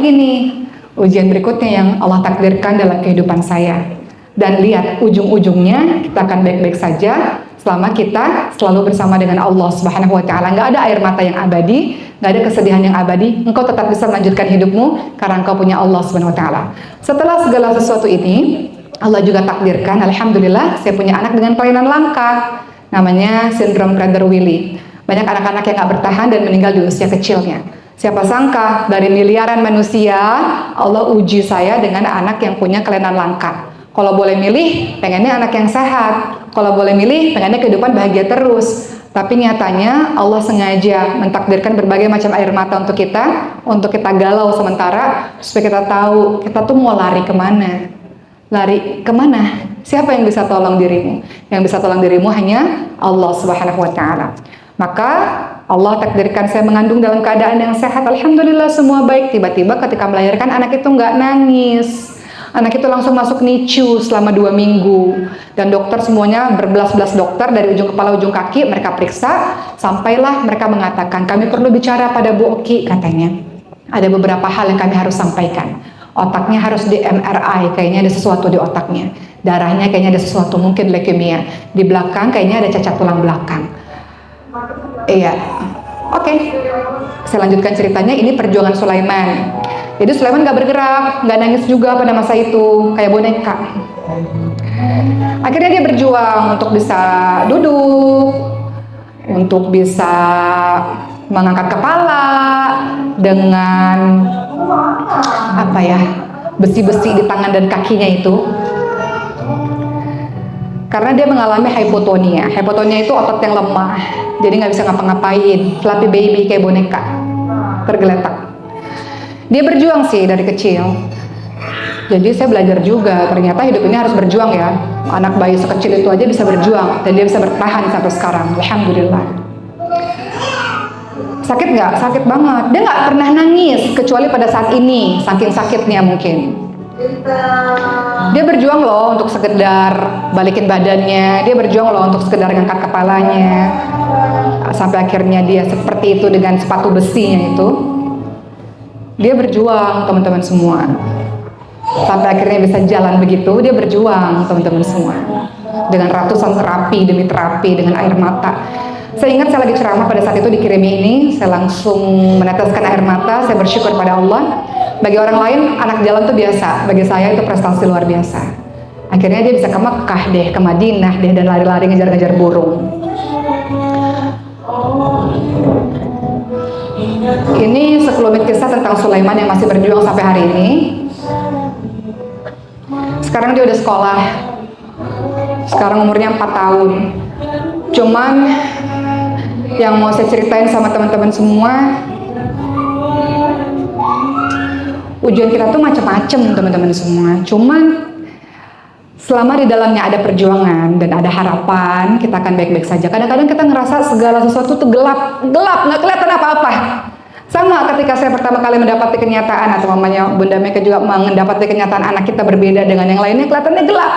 lagi nih ujian berikutnya yang Allah takdirkan dalam kehidupan saya. Dan lihat ujung-ujungnya kita akan baik-baik saja selama kita selalu bersama dengan Allah Subhanahu wa Ta'ala. Nggak ada air mata yang abadi, nggak ada kesedihan yang abadi. Engkau tetap bisa melanjutkan hidupmu karena engkau punya Allah Subhanahu wa Ta'ala. Setelah segala sesuatu ini, Allah juga takdirkan, alhamdulillah, saya punya anak dengan kelainan langka, namanya sindrom Prader-Willi. Banyak anak-anak yang nggak bertahan dan meninggal di usia kecilnya. Siapa sangka dari miliaran manusia, Allah uji saya dengan anak yang punya kelainan langka. Kalau boleh milih, pengennya anak yang sehat. Kalau boleh milih, pengennya kehidupan bahagia terus. Tapi nyatanya Allah sengaja mentakdirkan berbagai macam air mata untuk kita galau sementara, supaya kita tahu kita tuh mau lari kemana. Lari kemana? Siapa yang bisa tolong dirimu? Yang bisa tolong dirimu hanya Allah Subhanahu wa Ta'ala. Maka Allah takdirkan saya mengandung dalam keadaan yang sehat. Alhamdulillah semua baik. Tiba-tiba ketika melahirkan anak itu nggak nangis. Anak itu langsung masuk NICU selama 2 minggu. Dan dokter semuanya berbelas-belas dokter dari ujung kepala ujung kaki mereka periksa. Sampailah mereka mengatakan kami perlu bicara pada Bu Oki katanya. Ada beberapa hal yang kami harus sampaikan. Otaknya harus di MRI, kayaknya ada sesuatu di otaknya. Darahnya kayaknya ada sesuatu, mungkin leukemia. Di belakang kayaknya ada cacat tulang belakang. Iya, oke. Saya lanjutkan ceritanya. Ini perjuangan Sulaiman. Jadi Sulaiman gak bergerak, gak nangis juga pada masa itu, kayak boneka. Akhirnya dia berjuang untuk bisa duduk, untuk bisa mengangkat kepala dengan besi-besi di tangan dan kakinya itu. Karena dia mengalami hypotonia. Hypotonia itu otot yang lemah, jadi nggak bisa ngapa-ngapain, fluffy baby kayak boneka, tergeletak. Dia berjuang sih dari kecil. Jadi saya belajar juga, ternyata hidup ini harus berjuang ya. Anak bayi sekecil itu aja bisa berjuang, dan dia bisa bertahan sampai sekarang. Alhamdulillah. Sakit nggak? Sakit banget. Dia nggak pernah nangis, kecuali pada saat ini, saking sakitnya mungkin. Dia berjuang loh untuk sekedar balikin badannya. Dia berjuang loh untuk sekedar ngangkat kepalanya. Sampai akhirnya dia seperti itu dengan sepatu besinya itu. Dia berjuang, teman-teman semua. Sampai akhirnya bisa jalan begitu, dia berjuang, teman-teman semua. Dengan ratusan terapi demi terapi, dengan air mata. Saya ingat saya lagi ceramah pada saat itu di Kirimi ini, saya langsung meneteskan air mata, saya bersyukur pada Allah. Bagi orang lain, anak jalan itu biasa. Bagi saya itu prestasi luar biasa. Akhirnya dia bisa ke Mekah deh, ke Madinah deh, dan lari-lari ngejar-ngejar burung. Ini sekelumit kisah tentang Sulaiman yang masih berjuang sampai hari ini. Sekarang dia udah sekolah. Sekarang umurnya 4 tahun. Cuman yang mau saya ceritain sama teman-teman semua, ujian kita tuh macam-macam, teman-teman semua. Cuman selama di dalamnya ada perjuangan dan ada harapan, kita akan baik-baik saja. Kadang-kadang kita ngerasa segala sesuatu tuh gelap, nggak kelihatan apa-apa. Sama ketika saya pertama kali mendapati kenyataan, atau mamanya Bunda Meka juga mendapati kenyataan anak kita berbeda dengan yang lainnya, kelihatannya gelap.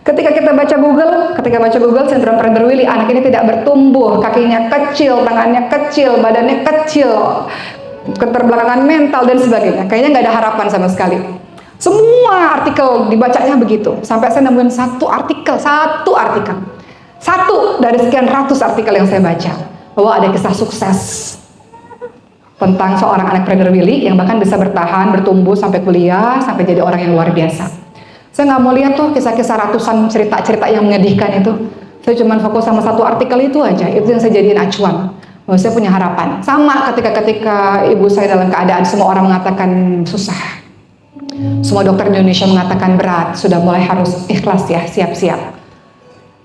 Ketika baca Google sindrom Prader-Willi, anak ini tidak bertumbuh, kakinya kecil, tangannya kecil, badannya kecil, keterbelakangan mental dan sebagainya. Kayaknya nggak ada harapan sama sekali. Semua artikel dibacanya begitu. Sampai saya nemuin satu artikel dari sekian ratus artikel yang saya baca, bahwa ada kisah sukses tentang seorang anak Prader-Willi yang bahkan bisa bertahan, bertumbuh sampai kuliah, sampai jadi orang yang luar biasa. Saya nggak mau lihat tuh kisah-kisah ratusan cerita-cerita yang menyedihkan itu. Saya cuma fokus sama satu artikel itu aja. Itu yang saya jadiin acuan. Bahwa saya punya harapan. Sama ketika ibu saya dalam keadaan semua orang mengatakan susah. Semua dokter di Indonesia mengatakan berat. Sudah mulai harus ikhlas ya, siap-siap.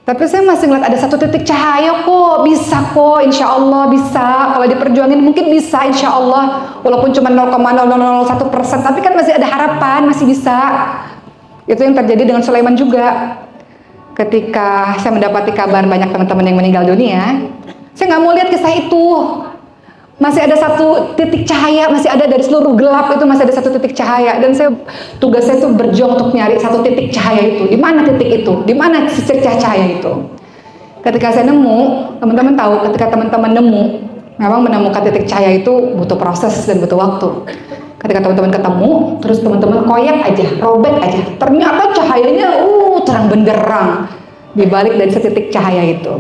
Tapi saya masih ngeliat ada satu titik cahaya kok, bisa kok, insya Allah bisa. Kalau diperjuangin mungkin bisa, insya Allah. Walaupun cuma 0,0001%, tapi kan masih ada harapan, masih bisa. Itu yang terjadi dengan Sulaiman juga. Ketika saya mendapati kabar banyak teman-teman yang meninggal dunia, saya nggak mau lihat kisah itu. Masih ada satu titik cahaya, masih ada dari seluruh gelap itu masih ada satu titik cahaya. Dan tugas saya itu berjuang untuk nyari satu titik cahaya itu. Di mana titik itu? Di mana titik cahaya itu? Ketika saya nemu, teman-teman tahu, ketika teman-teman memang menemukan titik cahaya itu butuh proses dan butuh waktu. Ketika teman-teman ketemu, terus teman-teman koyak aja, robek aja. Ternyata cahayanya terang benderang di balik dari setitik cahaya itu.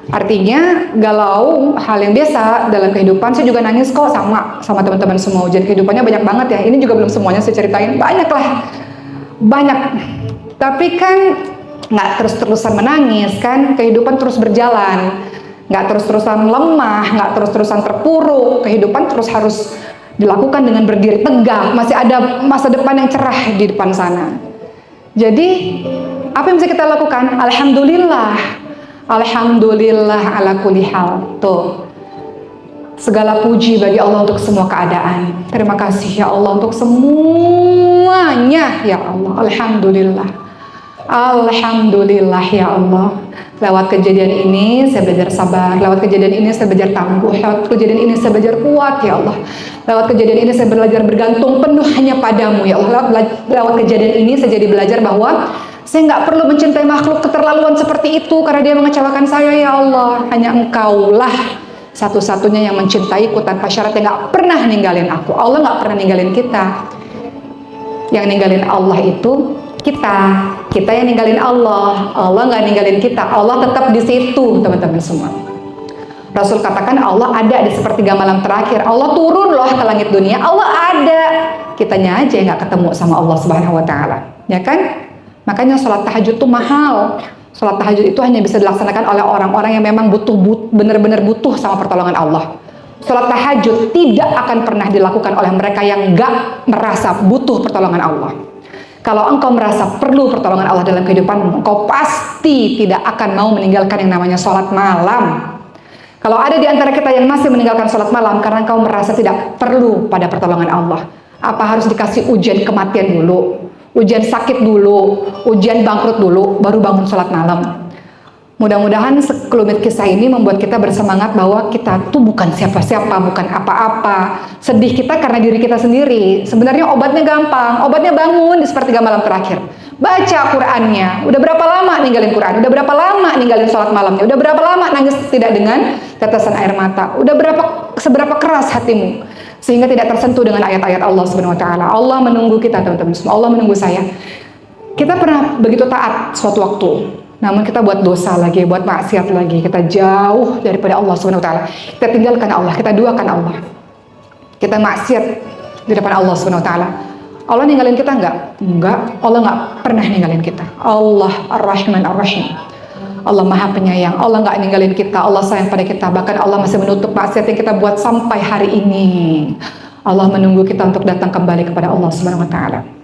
Artinya galau hal yang biasa dalam kehidupan. Saya juga nangis kok sama teman-teman semua. Ujian kehidupannya banyak banget ya. Ini juga belum semuanya saya ceritain. Banyak lah, banyak. Tapi kan nggak terus-terusan menangis kan. Kehidupan terus berjalan. Nggak terus-terusan lemah, nggak terus-terusan terpuruk. Kehidupan terus harus dilakukan dengan berdiri tegak. Masih ada masa depan yang cerah di depan sana. Jadi apa yang bisa kita lakukan? Alhamdulillah, alhamdulillah ala kulli hal. Tuh, segala puji bagi Allah untuk semua keadaan. Terima kasih ya Allah untuk semuanya ya Allah. Alhamdulillah, alhamdulillah ya Allah. Lewat kejadian ini saya belajar sabar, lewat kejadian ini saya belajar tangguh, lewat kejadian ini saya belajar kuat ya Allah. Lewat kejadian ini saya belajar bergantung penuh hanya padamu ya Allah. Lewat kejadian ini saya jadi belajar bahwa saya nggak perlu mencintai makhluk keterlaluan seperti itu karena dia mengecewakan saya ya Allah. Hanya Engkaulah satu-satunya yang mencintaiku tanpa syarat, yang nggak pernah ninggalin aku. Allah nggak pernah ninggalin kita. Yang ninggalin Allah itu kita yang ninggalin Allah. Allah nggak ninggalin kita. Allah tetap di situ, teman-teman semua. Rasul katakan Allah ada di sepertiga malam terakhir. Allah turun loh ke langit dunia. Allah ada. Kitanya aja yang nggak ketemu sama Allah Subhanahu Wa Taala, ya kan? Makanya sholat tahajud itu mahal. Sholat tahajud itu hanya bisa dilaksanakan oleh orang-orang yang memang benar-benar butuh sama pertolongan Allah. Sholat tahajud tidak akan pernah dilakukan oleh mereka yang nggak merasa butuh pertolongan Allah. Kalau engkau merasa perlu pertolongan Allah dalam kehidupanmu, engkau pasti tidak akan mau meninggalkan yang namanya sholat malam. Kalau ada di antara kita yang masih meninggalkan sholat malam karena engkau merasa tidak perlu pada pertolongan Allah, apa harus dikasih ujian kematian dulu, ujian sakit dulu, ujian bangkrut dulu, baru bangun sholat malam? Mudah-mudahan sekelumit kisah ini membuat kita bersemangat bahwa kita tuh bukan siapa-siapa, bukan apa-apa. Sedih kita karena diri kita sendiri. Sebenarnya obatnya gampang, obatnya bangun di sepertiga malam terakhir. Baca Qur'annya. Udah berapa lama ninggalin Qur'an? Udah berapa lama ninggalin sholat malamnya? Udah berapa lama nangis tidak dengan tetesan air mata? Udah seberapa keras hatimu sehingga tidak tersentuh dengan ayat-ayat Allah Subhanahu Wa Taala? Allah menunggu kita, teman-teman semua. Allah menunggu saya. Kita pernah begitu taat suatu waktu, namun kita buat dosa lagi, buat maksiat lagi. Kita jauh daripada Allah Subhanahu Wa Taala. Kita tinggalkan Allah, kita duakan Allah. Kita maksiat di depan Allah Subhanahu Wa Taala. Allah ninggalin kita enggak? Enggak. Allah enggak pernah ninggalin kita. Allah Ar-Rahman Ar-Rahim. Allah Maha Penyayang. Allah enggak ninggalin kita. Allah sayang pada kita. Bahkan Allah masih menutup maksiat yang kita buat sampai hari ini. Allah menunggu kita untuk datang kembali kepada Allah Subhanahu Wa Taala.